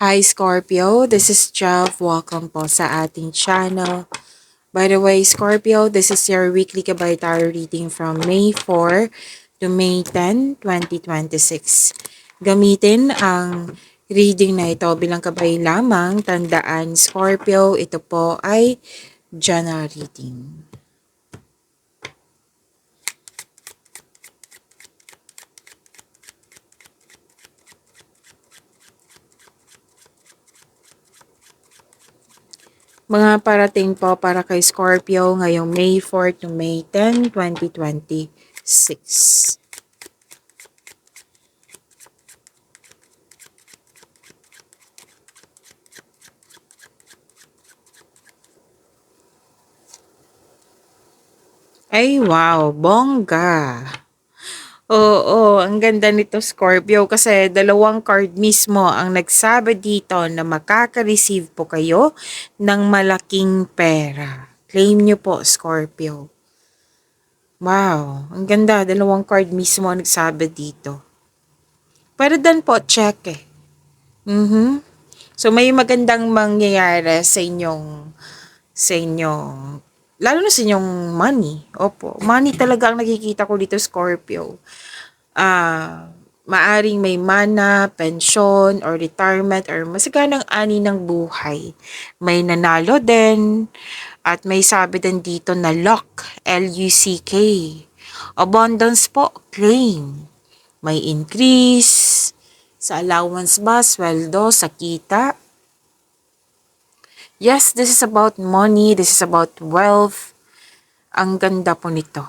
Hi Scorpio, this is Jeff. Welcome po sa ating channel. By the way, Scorpio, this is your weekly Kabay Tarot reading from May 4 to May 10, 2026. Gamitin ang reading na ito bilang kabay lamang. Tandaan, Scorpio, ito po ay general reading. Mga parating po para kay Scorpio ngayong May 4 to May 10, 2026. Ay, wow, bongga. Oo, ang ganda nito Scorpio kasi dalawang card mismo ang nagsabi dito na makaka-receive po kayo ng malaking pera. Claim nyo po Scorpio. Wow, ang ganda. Dalawang card mismo ang nagsabi dito. Pero dan po, check eh. So may magandang mangyayari sa inyong lalo na sa inyong money. Opo, money talaga ang nakikita ko dito Scorpio. Maaring may mana, pensyon, or retirement, or masaganang ani ng buhay. May nanalo din, at may sabi din dito na luck, L-U-C-K. Abundance po, claim. May increase sa allowance ba, sweldo, sa kita. Yes, this is about money, this is about wealth. Ang ganda po nito.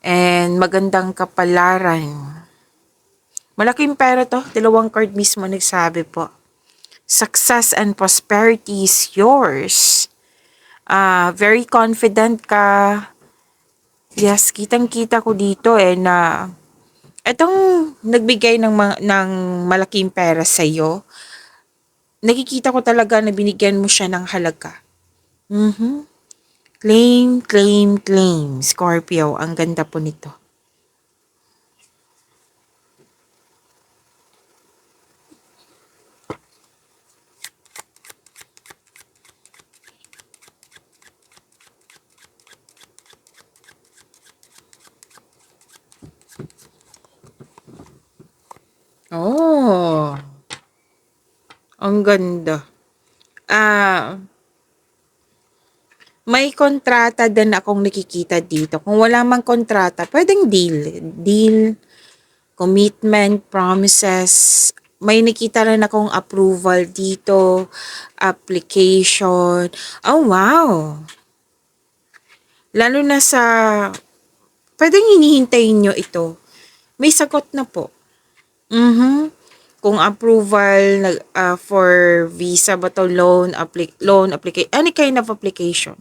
And magandang kapalaran. Malaking pera to. Dalawang card mismo nagsabi po. Success and prosperity is yours. Very confident ka. Yes, kitang-kita ko dito na itong nagbigay ng malaking pera sa iyo. Nakikita ko talaga na binigyan mo siya ng halaga. Claim, claim, claim. Scorpio, ang ganda po nito. Oh, ang ganda. May kontrata din akong nakikita dito. Kung wala mang kontrata, pwedeng deal. Deal, commitment, promises. May nakita rin akong approval dito, application. Oh, wow. Lalo na sa, pwedeng hinihintay nyo ito. May sagot na po. Kung approval for visa ba to, loan application, any kind of application.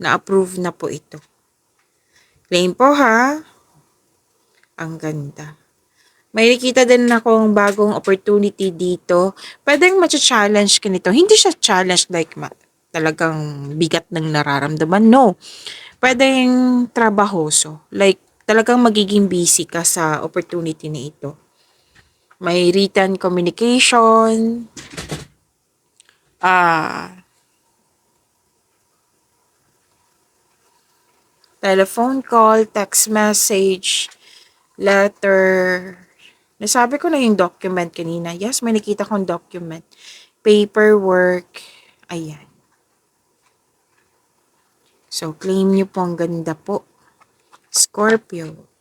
Na-approve na po ito. Claim po ha. Ang ganda. May nakita din akong bagong opportunity dito. Pwedeng matcha-challenge ka nito. Hindi siya challenge like talagang bigat ng nararamdaman. No. Pwedeng trabahoso. Like talagang magiging busy ka sa opportunity na ito. May written communication. Telephone call, text message, letter. Nasabi ko na yung document kanina. Yes, may nakita kong document. Paperwork. Ayan. So, claim nyo po. Ang ganda po. Scorpio.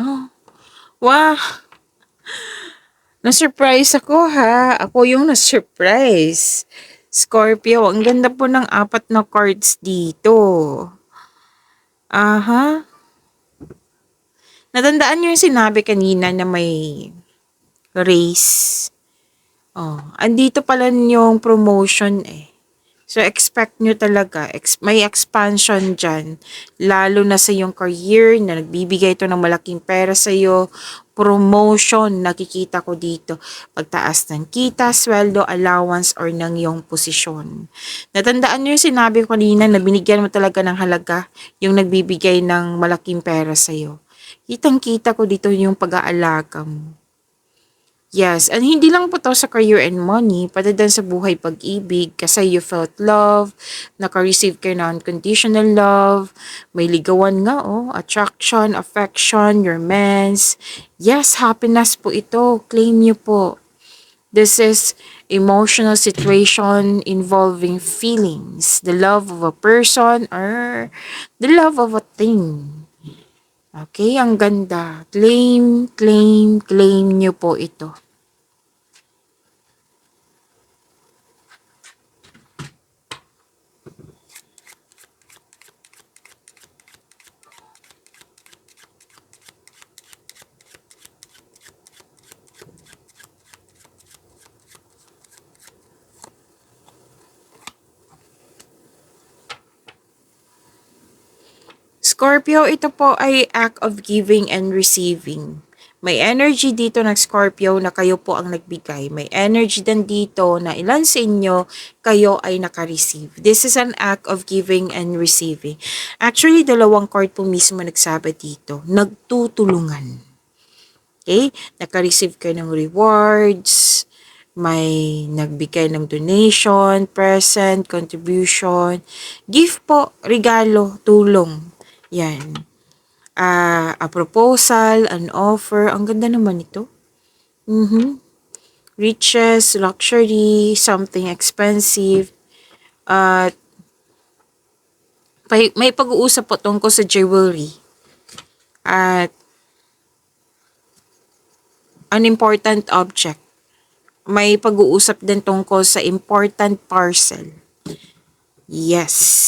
Oh. Wow. Na-surprise ako ha. Ako yung na-surprise. Scorpio, ang ganda po ng 4 na cards dito. Aha. Natandaan nyo yung sinabi kanina na may race. Oh, andito pala yung promotion eh. So, expect nyo talaga, may expansion dyan, lalo na sa yung career na nagbibigay ito ng malaking pera sa iyo, promotion, nakikita ko dito, pagtaas ng kita, sweldo, allowance, or ng iyong posisyon. Natandaan nyo yung sinabi ko kanina na binigyan mo talaga ng halaga yung nagbibigay ng malaking pera sa iyo. Kitang-kita ko dito yung pag-aalaga mo. Yes, and hindi lang po to sa career and money, pati din sa buhay pag-ibig, kasi you felt love, naka-receive kayo ng unconditional love, may ligawan nga attraction, affection, romance. Yes, happiness po ito, claim niyo po. This is emotional situation involving feelings, the love of a person or the love of a thing. Okay, ang ganda. Claim, claim, claim niyo po ito. Scorpio, ito po ay act of giving and receiving. May energy dito ng Scorpio na kayo po ang nagbigay. May energy din dito na ilan sa inyo kayo ay naka-receive. This is an act of giving and receiving. Actually, dalawang card po mismo nagsabi dito. Nagtutulungan. Okay? Naka-receive kayo ng rewards, may nagbigay ng donation, present, contribution, gift po, regalo, tulong. Yan. A proposal, an offer. Ang ganda naman ito. Riches, luxury, something expensive. At may pag-uusap po tungkol sa jewelry. At an important object. May pag-uusap din tungkol sa important parcel. Yes.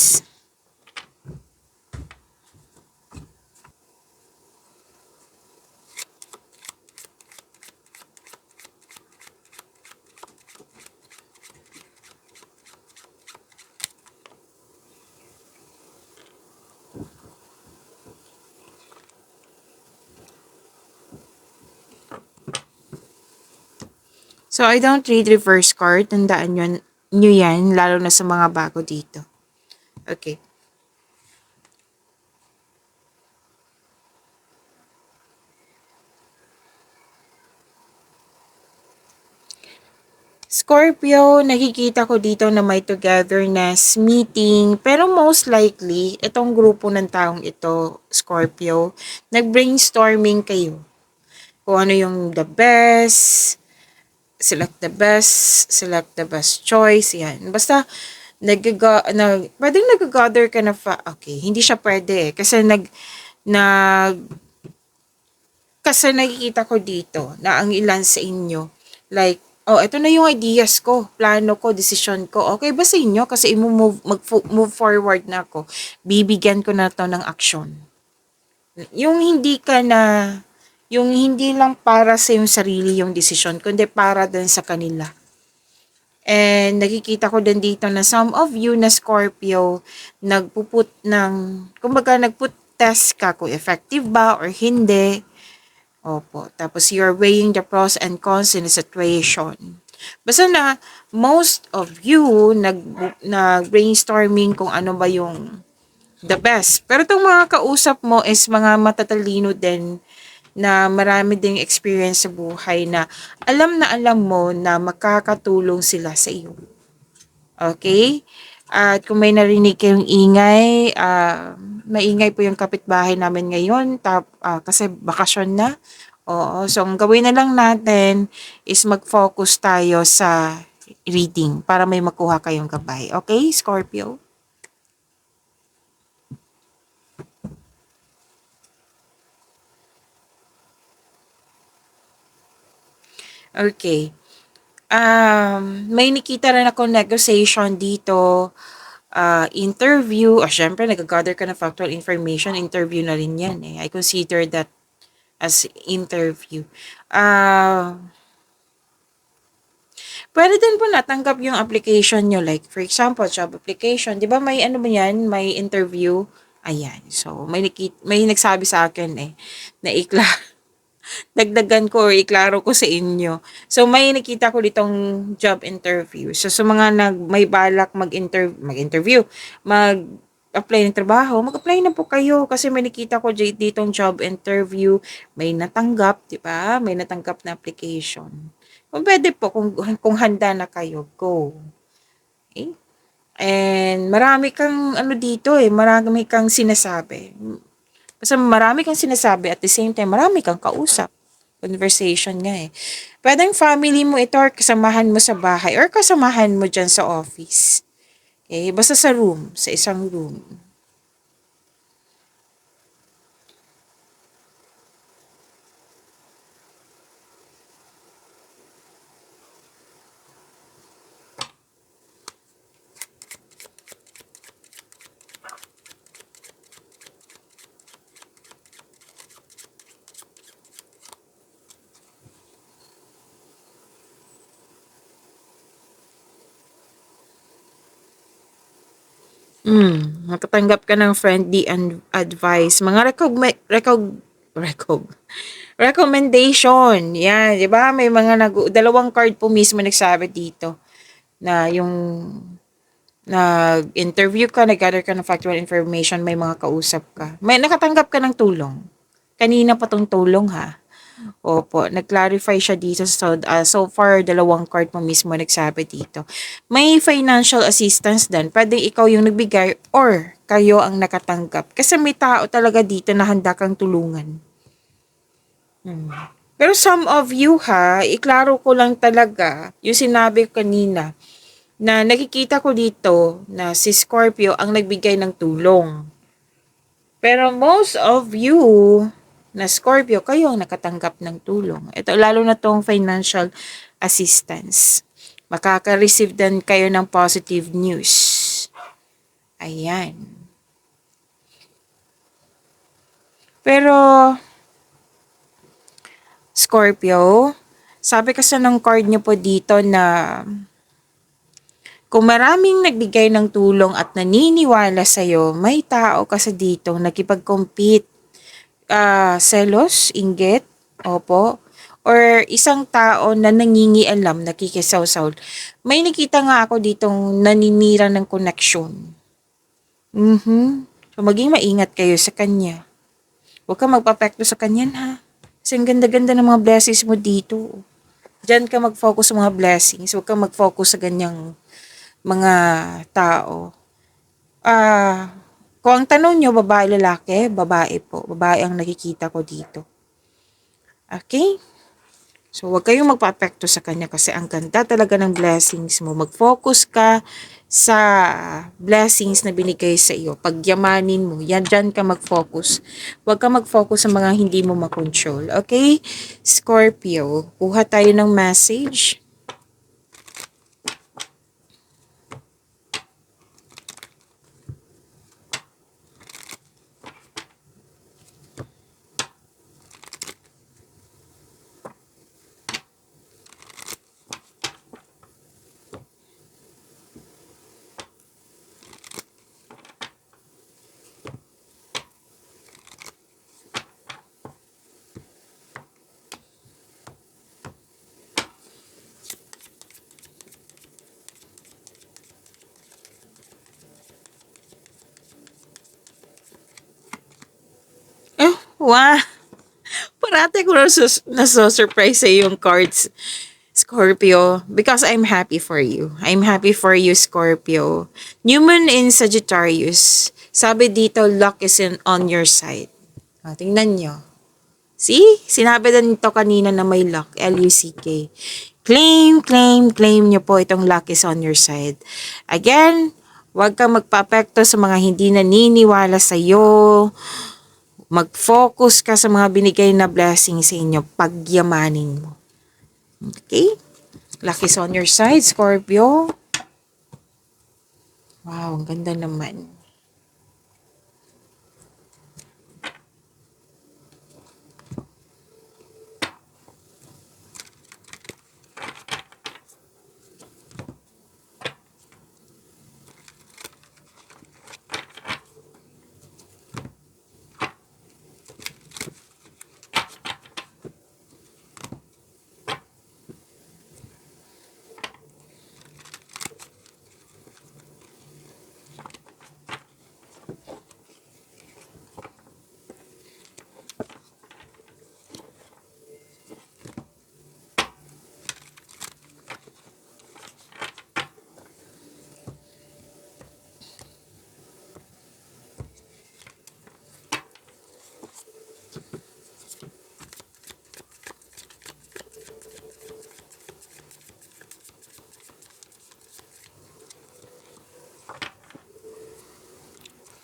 So, I don't read reverse card. Tandaan nyo yan, lalo na sa mga bago dito. Okay. Scorpio, nakikita ko dito na may togetherness, meeting, pero most likely, itong grupo ng taong ito, Scorpio, nag-brainstorming kayo. Kung ano yung the best, select the best choice, yan. Basta, pwedeng nag-gather ka na okay, hindi siya pwede kasi nag, kasi nakikita ko dito na ang ilan sa inyo, like, ito na yung ideas ko, plano ko, decision ko. Okay ba sa inyo? Kasi move forward na ako. Bibigyan ko na to ng action. Yung yung hindi lang para sa yung sarili yung decision, kundi para din sa kanila. And nakikita ko din dito na some of you na Scorpio, kumbaga nagput test ka kung effective ba or hindi. Opo. Tapos you're weighing the pros and cons in a situation. Basta na most of you nag-brainstorming kung ano ba yung the best. Pero itong mga kausap mo is mga matatalino din na marami ding experience sa buhay na alam mo na makakatulong sila sa iyo. Okay? At kung may narinig kayong ingay, maingay po yung kapitbahay namin ngayon kasi bakasyon na. Oo, so ang gawin na lang natin is mag-focus tayo sa reading para may makuha kayong gabay. Okay, Scorpio? Okay. May nakita rin ako negotiation dito, interview, syempre nag-gather ka ng factual information, interview na rin yan eh. I consider that as interview. Pwede din po natanggap yung application nyo. Like, for example, job application. Di ba may ano ba yan? May interview. Ayan. So, may nagsabi sa akin na dagdagan ko or iklaro ko sa inyo. So, may nakita ko ditong job interview. So, sa mga may balak mag-interview, mag-apply ng trabaho, mag-apply na po kayo kasi may nakita ko ditong job interview, may natanggap, di ba? May natanggap na application. Kung pwede po, kung handa na kayo, go. Okay? And marami kang ano dito marami kang sinasabi. Basta marami kang sinasabi at the same time, marami kang kausap. Conversation nga Pwedeng family mo ito or kasamahan mo sa bahay or kasamahan mo dyan sa office. Okay? Basta sa room, sa isang room. Makatanggap ka ng friendly and advice. Mga recommendation. Yan, di ba? May mga dalawang card po mismo nagsabi dito na yung nag-interview ka, nag-gather ka ng factual information, may mga kausap ka. May nakatanggap ka ng tulong. Kanina pa tong tulong ha. Opo, nag-clarify siya dito. So far, dalawang card mo mismo nagsabi dito. May financial assistance din. Pwede ikaw yung nagbigay or kayo ang nakatanggap. Kasi may tao talaga dito na handa kang tulungan. Pero some of you iklaro ko lang talaga yung sinabi ko kanina na nakikita ko dito na si Scorpio ang nagbigay ng tulong. Pero most of you na Scorpio, kayo ang nakatanggap ng tulong. Ito, lalo na tong financial assistance. Makaka-receive din kayo ng positive news. Ayan. Pero, Scorpio, sabi kasi ng card niyo po dito na kung maraming nagbigay ng tulong at naniniwala sa'yo, may tao kasi dito nakipag-compete. Selos, inggit, opo, or isang tao na nangingialam, nakikisawsaw. May nakita nga ako ditong naninira ng connection. So, maging maingat kayo sa kanya. Huwag ka magpapekto sa kanya, ha? Kasi ang ganda-ganda ng mga blessings mo dito. Diyan ka mag-focus sa mga blessings. Huwag ka mag-focus sa ganyang mga tao. Kung ang tanong nyo, babae, lalaki, babae po. Babae ang nakikita ko dito. Okay? So, huwag kayong magpa-apekto sa kanya kasi ang ganda talaga ng blessings mo. Mag-focus ka sa blessings na binigay sa iyo. Pagyamanin mo. Yan, dyan ka mag-focus. Huwag ka mag-focus sa mga hindi mo makontrol. Okay? Scorpio, kuha tayo ng message. Wow! Parati ko naso-surprise sa yung cards, Scorpio, because I'm happy for you. I'm happy for you, Scorpio. New Moon in Sagittarius. Sabi dito, luck is on your side. Tingnan nyo. See? Sinabi din nito kanina na may luck. L-U-C-K. Claim, claim, claim nyo po itong luck is on your side. Again, huwag kang magpapekto sa mga hindi naniniwala sa'yo. Mag-focus ka sa mga binigay na blessing sa inyo. Pagyamanin mo. Okay? Luck is on your side, Scorpio. Wow, ang ganda naman.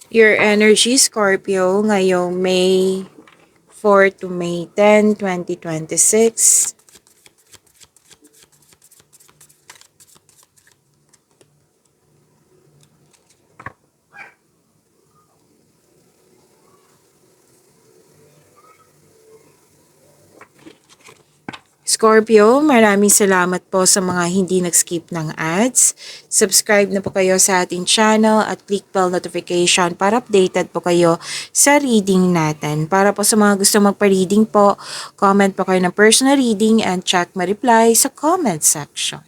Your energy, Scorpio, ngayong May 4 to May 10, 2026. Scorpio, maraming salamat po sa mga hindi nag-skip ng ads. Subscribe na po kayo sa ating channel at click bell notification para updated po kayo sa reading natin. Para po sa mga gusto magpa-reading po, comment po kayo ng personal reading and check ma-reply sa comment section.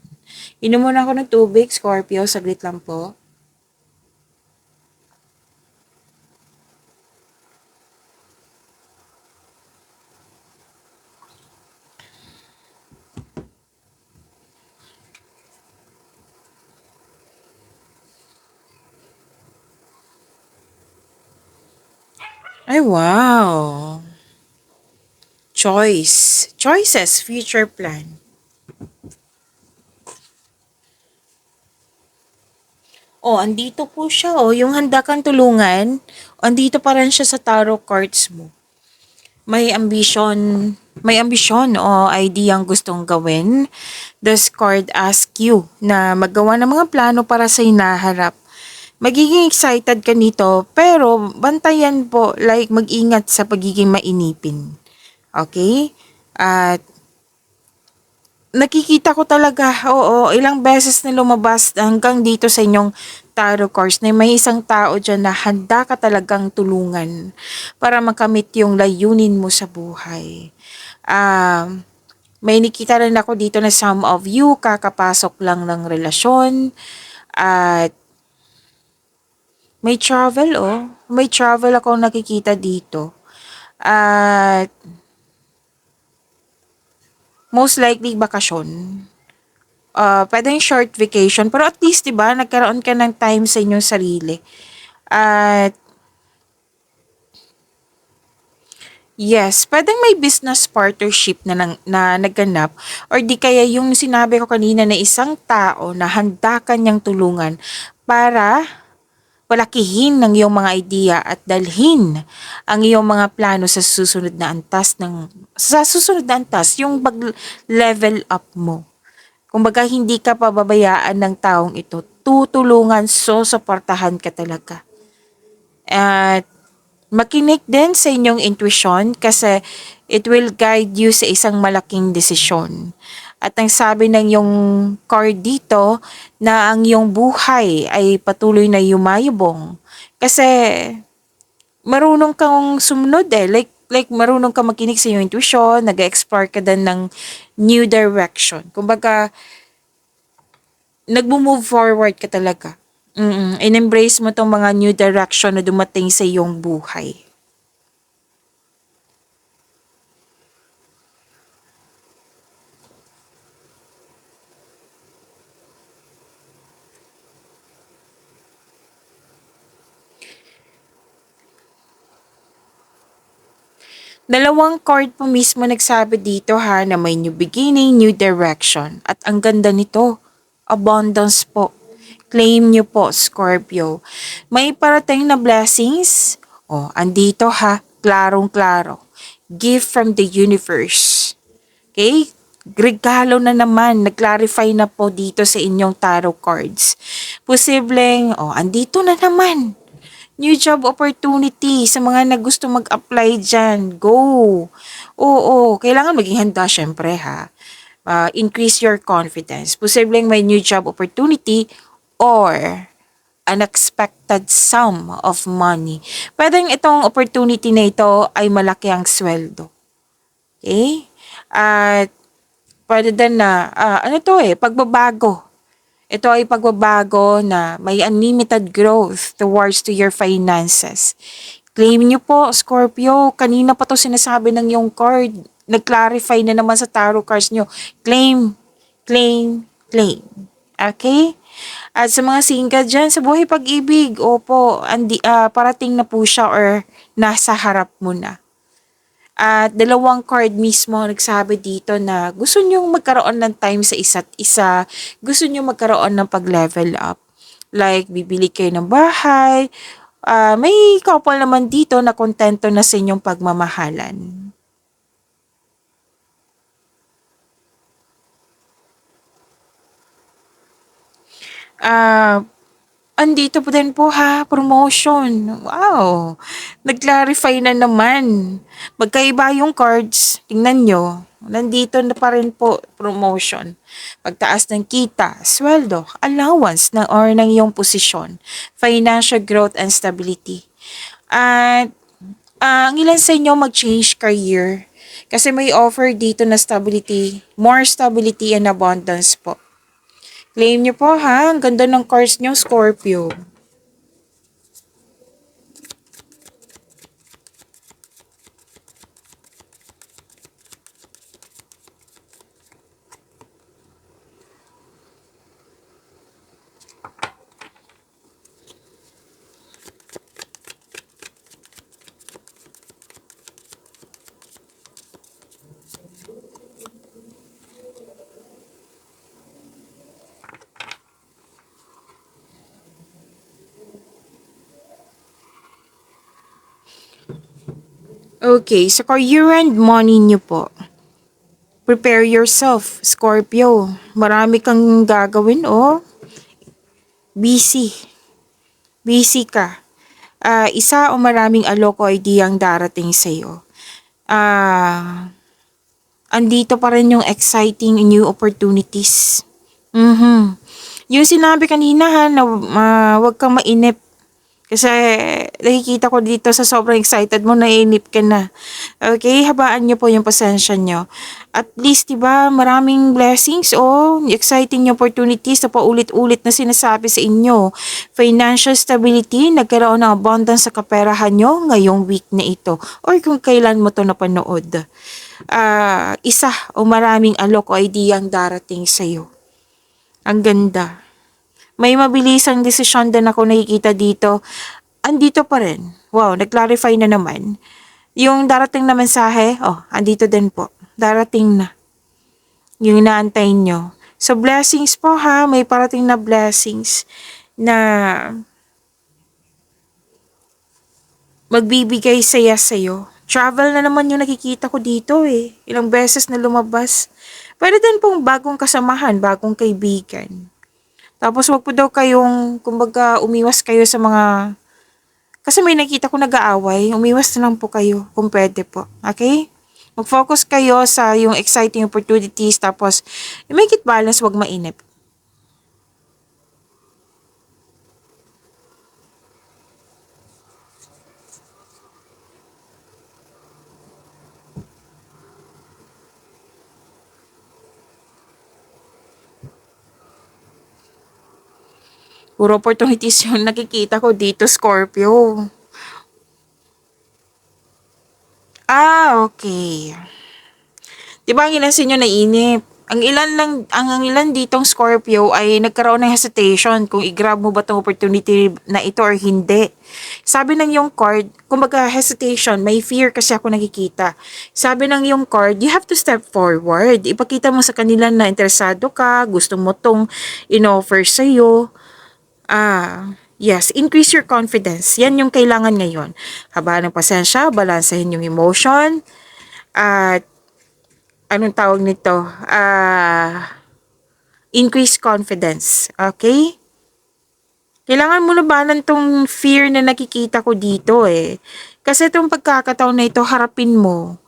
Inom muna ako ng tubig, Scorpio. Saglit lang po. Ay, wow. Choice. Choices, future plan. Oh, andito po siya. Oh, yung handa kang tulungan, andito pa rin siya sa tarot cards mo. May ambisyon o idea ang gustong gawin. This card ask you na maggawa ng mga plano para sa hinaharap. Magiging excited ka nito, pero bantayan po, like mag-ingat sa pagiging mainipin. Okay? At nakikita ko talaga, oo, ilang beses na lumabas hanggang dito sa inyong tarot cards na may isang tao dyan na handa ka talagang tulungan para makamit yung layunin mo sa buhay. May nakita rin ako dito na some of you kakapasok lang ng relasyon at may travel, oh. May travel ako nakikita dito. At most likely bakasyon. Pwedeng short vacation, pero at least, 'di ba, nagkaroon ka ng time sa inyong sarili. At yes, pwedeng may business partnership na naganap or di kaya yung sinabi ko kanina na isang tao na handa kanyang tulungan para palakihin ng iyong mga idea at dalhin ang iyong mga plano sa susunod na antas yung pag-level up mo. Kumbaga, hindi ka pababayaan ng taong ito. Tutulungan, susuportahan ka talaga. At makinig din sa inyong intuition kasi it will guide you sa isang malaking desisyon. At ang sabi ng yung card dito na ang iyong buhay ay patuloy na yumayabong. Kasi marunong kang sumunod eh. Like marunong kang makinig sa iyong intuition, nag-explore ka din ng new direction. Kumbaga, nagmo-move forward ka talaga. In-embrace mo tong mga new direction na dumating sa iyong buhay. Dalawang card po mismo nagsabi dito ha na may new beginning, new direction. At ang ganda nito, abundance po. Claim nyo po, Scorpio. May parating na blessings. Oh, andito ha, klarong-klaro. Gift from the universe. Okay? Regalo na naman, nag-clarify na po dito sa inyong tarot cards. Posibleng, oh, andito na naman. New job opportunity sa mga na gusto mag-apply dyan. Go! Oo, kailangan maging handa syempre ha. Increase your confidence. Posibleng may new job opportunity or unexpected sum of money. Pwedeng itong opportunity na ito ay malaki ang sweldo. Okay? At pwede din na, pagbabago. Ito ay pagbabago na may unlimited growth towards to your finances. Claim nyo po, Scorpio. Kanina pa to sinasabi ng yung card. Nag-clarify na naman sa tarot cards nyo. Claim, claim, claim. Okay? At sa mga single dyan, sa buhay pag-ibig, opo, parating na po siya or nasa harap mo na. At dalawang card mismo nagsabi dito na gusto nyong magkaroon ng time sa isa't isa, gusto nyong magkaroon ng pag-level up. Like, bibili kayo ng bahay, May couple naman dito na kontento na sa inyong pagmamahalan. Ah, andito po din po ha, promotion. Wow, nag-clarify na naman. Magkaiba yung cards, tingnan nyo. Nandito na pa rin po, promotion. Pagtaas ng kita, sweldo, allowance ng or ng iyong posisyon, financial growth and stability. At ang ilan sa inyo mag-change career. Kasi may offer dito na stability, more stability and abundance po. Claim nyo po ha. Ang ganda ng cards nyo, Scorpio. Okay, sa career and money nyo po. Prepare yourself, Scorpio. Marami kang gagawin, oh. Busy. Busy ka. Isa o maraming aloko idea ang darating sa'yo. Andito pa rin yung exciting new opportunities. Yung sinabi kanina ha, na wag kang mainip. Kasi nakikita ko dito sa sobrang excited mo, naiinip ka na. Okay, habaan nyo po yung pasensya nyo. At least, diba, maraming blessings, exciting opportunities na paulit-ulit na sinasabi sa inyo. Financial stability, nagkaroon ng abundance sa kaperahan nyo ngayong week na ito. Or kung kailan mo to napanood. Isa o maraming alok o idea ang darating sa'yo. Ang ganda. May mabilisang desisyon din ako nakikita dito. Andito pa rin. Wow, nag-clarify na naman. Yung darating na mensahe, andito din po. Darating na. Yung inaantay nyo. So, blessings po ha. May parating na blessings na magbibigay saya sa'yo. Travel na naman yung nakikita ko dito eh. Ilang beses na lumabas. Pwede din pong bagong kasamahan, bagong kaibigan. Tapos wag po daw kayong, kumbaga, umiwas kayo sa mga, kasi may nakita ko nag-aaway, umiwas na lang po kayo kung pwede po. Okay? Mag-focus kayo sa yung exciting opportunities, tapos make it balance, wag mainip. Puro opportunities yung nakikita ko dito, Scorpio. Okay. Diba ang ilan sa inyo nainip? Ang ilan ditong Scorpio ay nagkaroon ng hesitation kung i-grab mo ba tong opportunity na ito or hindi. Sabi ng yung card, kumbaga hesitation, may fear kasi ako nakikita. Sabi ng yung card, you have to step forward. Ipakita mo sa kanila na interesado ka, gusto mo tong in-offer sa'yo. Yes, increase your confidence. Yan yung kailangan ngayon. Habaan ng pasensya, balansahin yung emotion, at anong tawag nito? Increase confidence. Okay? Kailangan mo labanan tong fear na nakikita ko dito eh. Kasi itong pagkakataon na ito, harapin mo.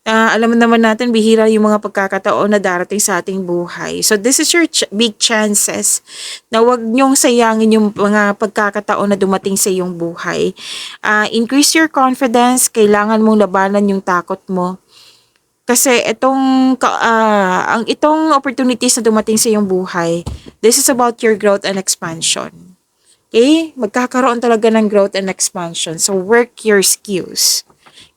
Alam naman natin, bihira yung mga pagkakataon na darating sa ating buhay. So, this is your big chances na wag nyong sayangin yung mga pagkakataon na dumating sa iyong buhay. Increase your confidence. Kailangan mong labanan yung takot mo. Kasi itong opportunities na dumating sa iyong buhay, this is about your growth and expansion. Okay? Magkakaroon talaga ng growth and expansion. So, work your skills.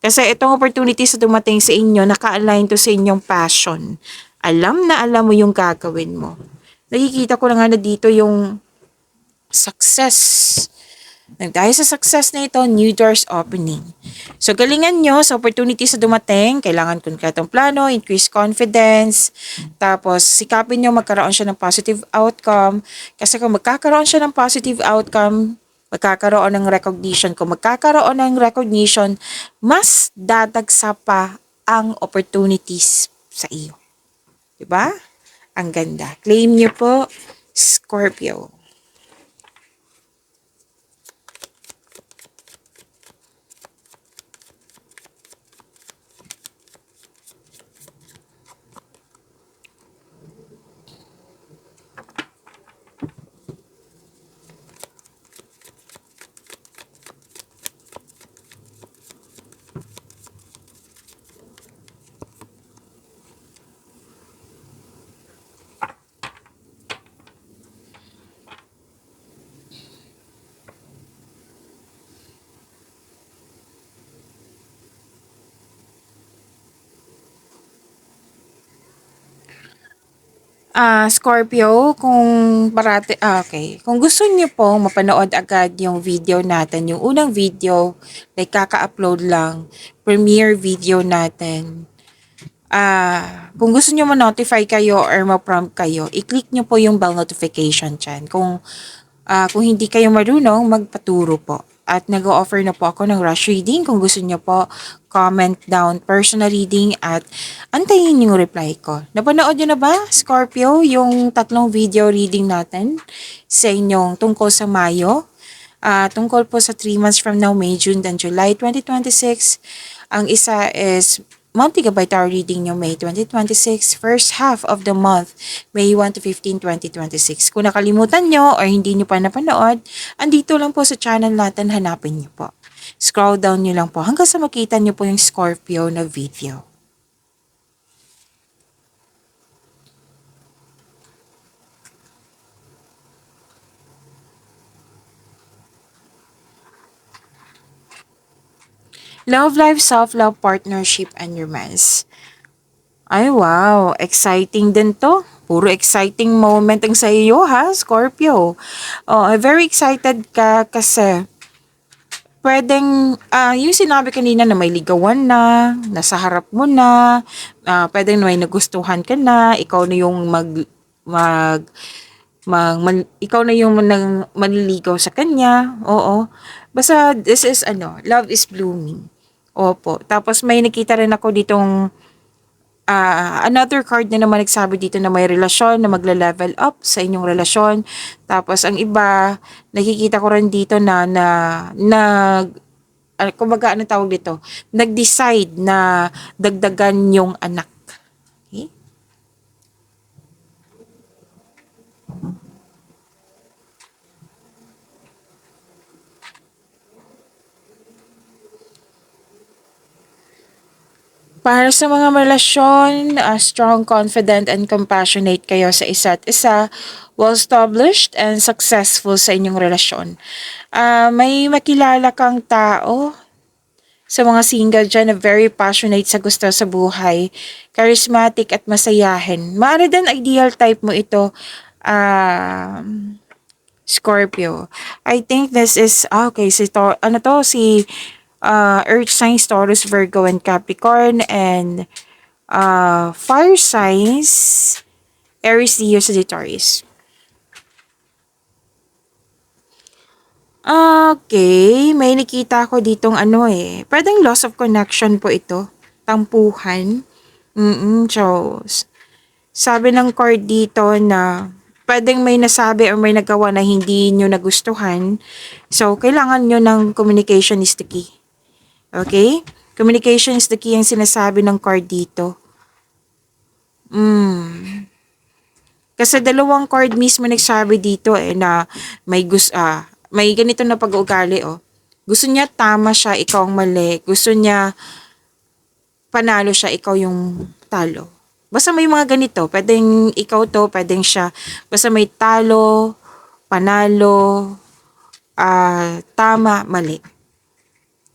Kasi itong opportunities na dumating sa inyo, naka-align to sa inyong passion. Alam na alam mo yung gagawin mo. Nakikita ko na nga na dito yung success. Dahil sa success na ito, new doors opening. So, galingan nyo sa opportunities na dumating. Kailangan konkretong plano, increase confidence. Tapos, sikapin nyo magkaroon siya ng positive outcome. Kasi kung magkakaroon siya ng positive outcome, Magkakaroon ng recognition. Kung magkakaroon ng recognition, mas dadagsa pa ang opportunities sa iyo. Diba? Ang ganda. Claim nyo po, Scorpio. Scorpio, kung okay. Kung gusto niyo po mapanood agad yung video natin, yung unang video, like kaka-upload lang, premiere video natin. Kung gusto niyo ma-notify kayo or ma-prompt kayo, i-click niyo po yung bell notification dyan. Kung hindi kayo marunong, magpaturo po. At nag-o-offer na po ako ng rush reading. Kung gusto niyo po, comment down personal reading at antayin yung reply ko. Napanood niyo na ba, Scorpio, yung 3 video reading natin sa inyong tungkol sa Mayo? Tungkol po sa 3 months from now, May, June, and July 2026. Ang isa is multi-gigabyte hour reading nyo May 2026, first half of the month, May 1 to 15, 2026. Kung nakalimutan nyo or hindi nyo pa napanood, andito lang po sa channel natin, hanapin nyo po. Scroll down nyo lang po hanggang sa makita nyo po yung Scorpio na video. Love life, self-love, partnership, and romance. Ay, wow. Exciting din to. Puro exciting moment ang sa iyo, ha, Scorpio. Very excited ka kasi pwedeng, yung sinabi kanina na may ligawan na, nasa harap mo na, pwedeng may nagustuhan ka na, ikaw na yung ikaw na yung manliligaw sa kanya. Oo. Basta, this is, love is blooming. Opo. Tapos may nakita rin ako ditong another card na naman nagsabi dito na may relasyon na magle-level up sa inyong relasyon. Tapos ang iba, nakikita ko rin dito kumbaga ano tawag dito, nag-decide na dagdagan yung anak. Okay? Para sa mga relasyon, strong, confident, and compassionate kayo sa isa't isa, well-established and successful sa inyong relasyon. May makilala kang tao sa mga single dyan na very passionate sa gusto sa buhay, charismatic at masayahin. Maaari din ideal type mo ito, Scorpio. I think this is, okay, si Earth signs, Taurus, Virgo, and Capricorn, and fire signs, Aries, Leo, Sagittarius. Okay, may nakita ko ditong pwedeng loss of connection po ito, tampuhan. So, sabi ng card dito na pwedeng may nasabi or may nagawa na hindi nyo nagustuhan. So, kailangan nyo ng communication is the key. Okay? Communication is the key ang sinasabi ng card dito. Kasi dalawang card mismo nagsabi dito na may ganito na pag-uugali Gusto niya tama siya, ikaw ang mali. Gusto niya panalo siya, ikaw yung talo. Basta may mga ganito, pwedeng ikaw to, pwedeng siya. Basta may talo, panalo, tama, mali.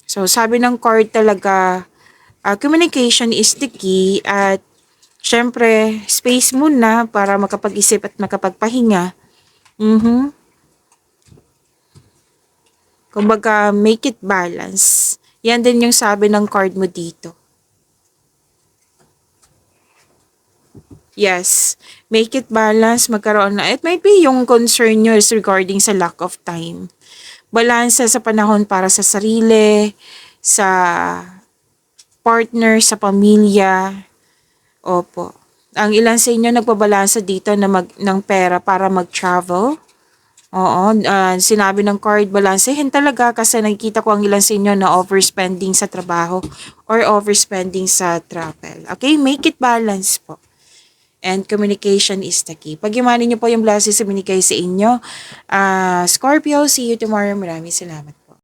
So, sabi ng card talaga, communication is the key at syempre, space muna para makapag-isip at makapagpahinga. Kumbaga, make it balance. Yan din yung sabi ng card mo dito. Yes, make it balance, magkaroon na. It might be yung concern nyo is regarding sa lack of time. Balansa sa panahon para sa sarili, sa partner, sa pamilya. Opo. Ang ilan sa inyo nagpabalansa dito na ng pera para mag-travel. Oo, sinabi ng card, balansehin talaga kasi nakikita ko ang ilan sa inyo na overspending sa trabaho or overspending sa travel. Okay, make it balance po. And communication is the key. Pag-imanin niyo po yung blessings sa binigay sa inyo. Scorpio, see you tomorrow. Maraming salamat.